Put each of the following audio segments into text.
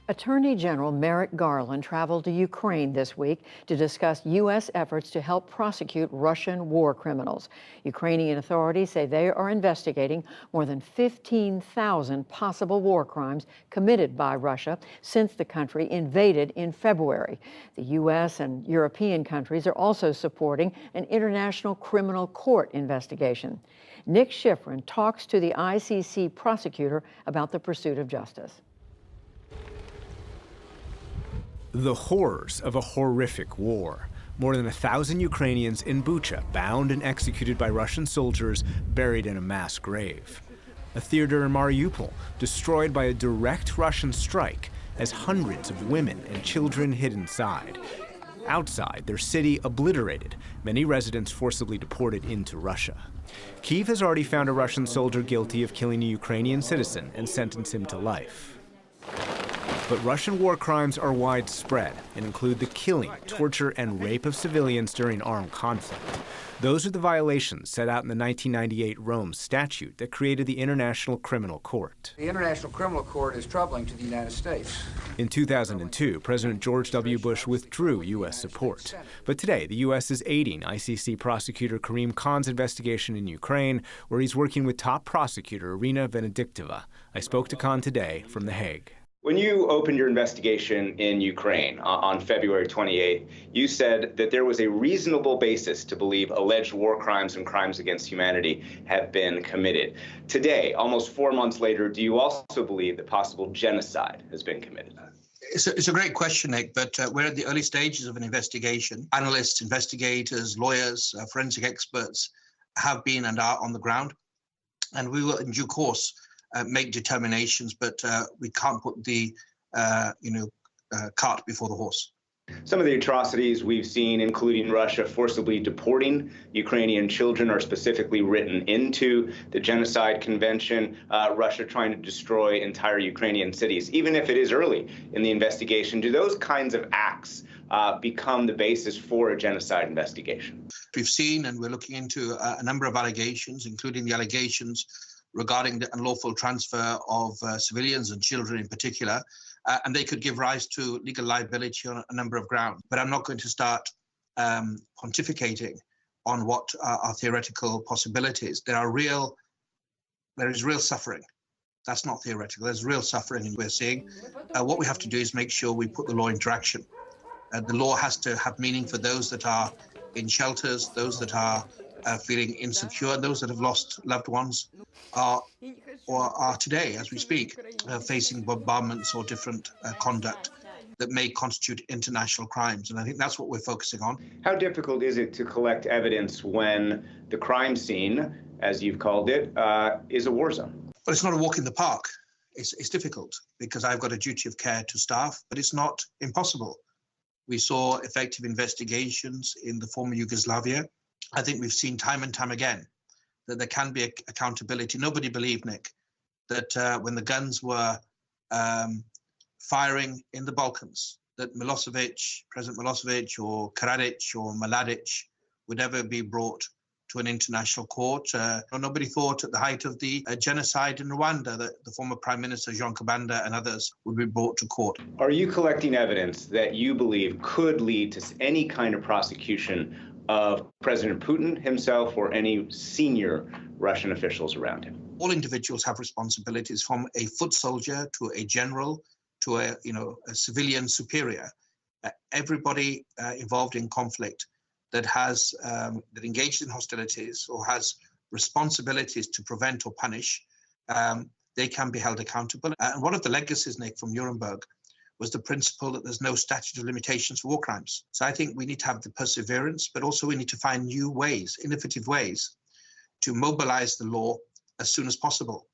Attorney General Merrick Garland traveled to Ukraine this week to discuss U.S. efforts to help prosecute Russian war criminals. Ukrainian authorities say they are investigating more than 15,000 possible war crimes committed by Russia since the country invaded in February. The U.S. and European countries are also supporting an international criminal court investigation. Nick Schifrin talks to the ICC prosecutor about the pursuit of justice. The horrors of a horrific war. More than 1,000 Ukrainians in Bucha, bound and executed by Russian soldiers, buried in a mass grave. A theater in Mariupol, destroyed by a direct Russian strike, as hundreds of women and children hid inside. Outside, their city obliterated, many residents forcibly deported into Russia. Kyiv has already found a Russian soldier guilty of killing a Ukrainian citizen and sentenced him to life. But Russian war crimes are widespread and include the killing, torture, and rape of civilians during armed conflict. Those are the violations set out in the 1998 Rome Statute that created the International Criminal Court. The International Criminal Court is troubling to the United States. In 2002, President George W. Bush withdrew U.S. support. But today, the U.S. is aiding ICC prosecutor Karim Khan's investigation in Ukraine, where he's working with top prosecutor Irina Venediktova. I spoke to Khan today from The Hague. When you opened your investigation in Ukraine on February 28th, you said that there was a reasonable basis to believe alleged war crimes and crimes against humanity have been committed. Today, almost 4 months later, do you also believe that possible genocide has been committed? It's a great question, Nick, but we're at the early stages of an investigation. Analysts, investigators, lawyers, forensic experts have been and are on the ground, and we will, in due course, make determinations, but we can't put the cart before the horse. Some of the atrocities we've seen, including Russia forcibly deporting Ukrainian children, are specifically written into the Genocide Convention. Russia trying to destroy entire Ukrainian cities, even if it is early in the investigation. Do those kinds of acts become the basis for a genocide investigation? We've seen, and we're looking into a number of allegations, including the allegations regarding the unlawful transfer of civilians and children in particular, and they could give rise to legal liability on a number of grounds. But I'm not going to start pontificating on what are theoretical possibilities. There is real suffering. That's not theoretical. There's real suffering, and we're seeing. What we have to do is make sure we put the law into action. The law has to have meaning for those that are in shelters, those that are feeling insecure, those that have lost loved ones are today, as we speak, facing bombardments or different conduct that may constitute international crimes. And I think that's what we're focusing on. How difficult is it to collect evidence when the crime scene, as you've called it, is a war zone? Well, it's not a walk in the park. It's difficult because I've got a duty of care to staff, but it's not impossible. We saw effective investigations in the former Yugoslavia. I think we've seen time and time again that there can be accountability. Nobody believed, Nick, that when the guns were firing in the Balkans, that President Milosevic or Karadzic or Mladic would ever be brought to an international court. Nobody thought at the height of the genocide in Rwanda that the former Prime Minister Jean Kabanda and others would be brought to court. Are you collecting evidence that you believe could lead to any kind of prosecution of President Putin himself or any senior Russian officials around him? All individuals have responsibilities, from a foot soldier to a general to a civilian superior. Everybody involved in conflict that has that engaged in hostilities or has responsibilities to prevent or punish, they can be held accountable. And one of the legacies, Nick, from Nuremberg was the principle that there's no statute of limitations for war crimes. So I think we need to have the perseverance, but also we need to find new ways, innovative ways, to mobilize the law as soon as possible.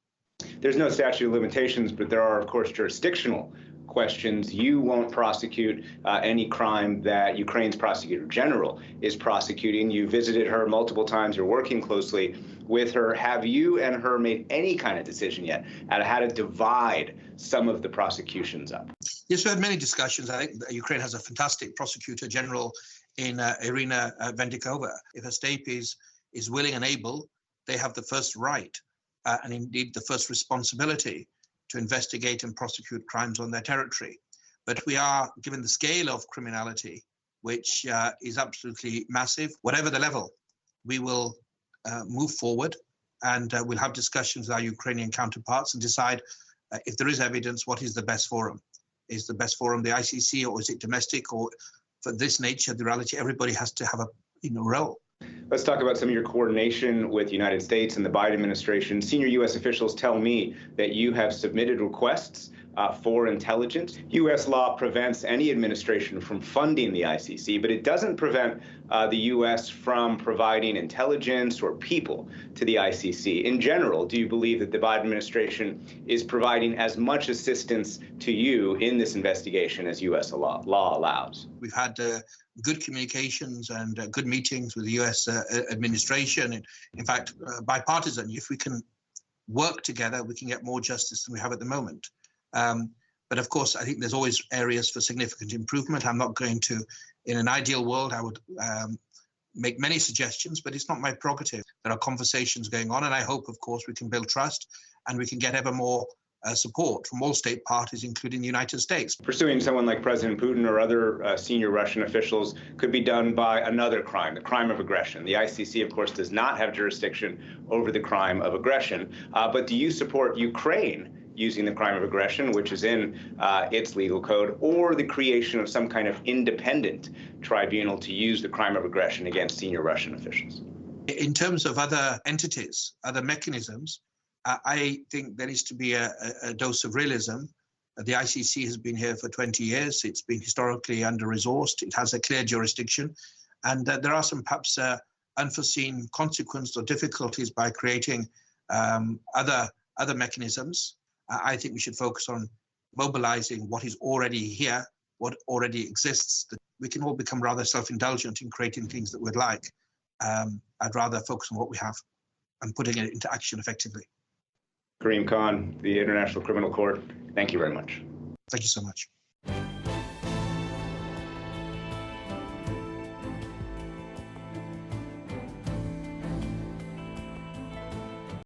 There's no statute of limitations, but there are, of course, jurisdictional questions. You won't prosecute any crime that Ukraine's prosecutor general is prosecuting. You visited her multiple times. You're working closely with her. Have you and her made any kind of decision yet on how to divide some of the prosecutions up? Yes, we had many discussions. I think Ukraine has a fantastic prosecutor general in Irina Venediktova. If a state is willing and able, they have the first right and indeed the first responsibility to investigate and prosecute crimes on their territory. But we are, given the scale of criminality, which is absolutely massive, whatever the level, we will move forward and we'll have discussions with our Ukrainian counterparts and decide if there is evidence, what is the best forum? Is the best forum the ICC, or is it domestic? Or for this nature, the reality, everybody has to have a role. Let's talk about some of your coordination with the United States and the Biden administration. Senior U.S. officials tell me that you have submitted requests for intelligence. U.S. law prevents any administration from funding the ICC, but it doesn't prevent the U.S. from providing intelligence or people to the ICC. In general, do you believe that the Biden administration is providing as much assistance to you in this investigation as U.S. law allows? We've had good communications and good meetings with the U.S. administration. And in fact, bipartisan. If we can work together, we can get more justice than we have at the moment. But of course, I think there's always areas for significant improvement. I'm not going to, in an ideal world, I would make many suggestions, but it's not my prerogative. There are conversations going on, and I hope, of course, we can build trust and we can get ever more support from all state parties, including the United States. Pursuing someone like President Putin or other senior Russian officials could be done by another crime, the crime of aggression. The ICC, of course, does not have jurisdiction over the crime of aggression. But do you support Ukraine using the crime of aggression, which is in its legal code, or the creation of some kind of independent tribunal to use the crime of aggression against senior Russian officials? In terms of other entities, other mechanisms, I think there needs to be a dose of realism. The ICC has been here for 20 years. It's been historically under-resourced. It has a clear jurisdiction. And there are some perhaps unforeseen consequences or difficulties by creating other mechanisms. I think we should focus on mobilizing what is already here, what already exists. That we can all become rather self-indulgent in creating things that we'd like. I'd rather focus on what we have and putting it into action effectively. Karim Khan, the International Criminal Court, thank you very much. Thank you so much.